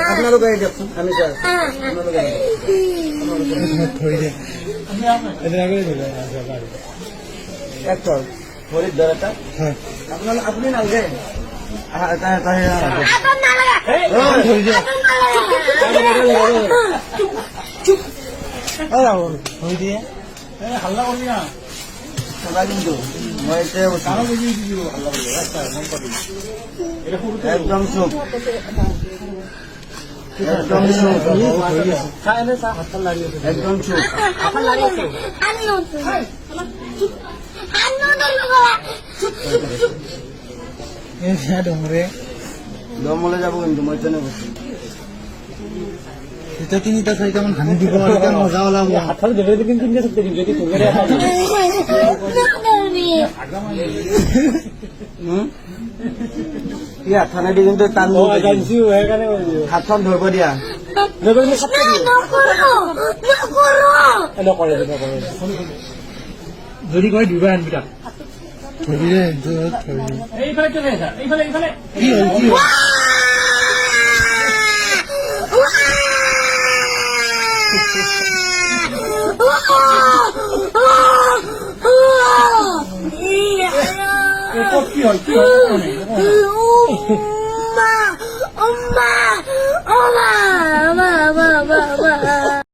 আপনারও গাড়ি দেখুন আমি স্যার একটর ফরিদ ধরাটা আপনার আপনি নালগে হাল্লা করবি না কিন্তু একদম চুপ একদম চুপ একদম চুপ দমলে যাবো কিন্তু ময়দানে বসে এটা তিনি তো সেই কেমন হানি দিব মজা হলাম হাতটা ধরে দিবেন কিনতে সত্যি যদি তুমি ইয়া থানা দি কিন্তু টান জানছি এখানে হাতখন ধরব দিয়া যদি কই দিবা আনবিটা ধরিলে এইফালে চলে আসা এইফালে এইফালে কি হল কি কি হল কি হল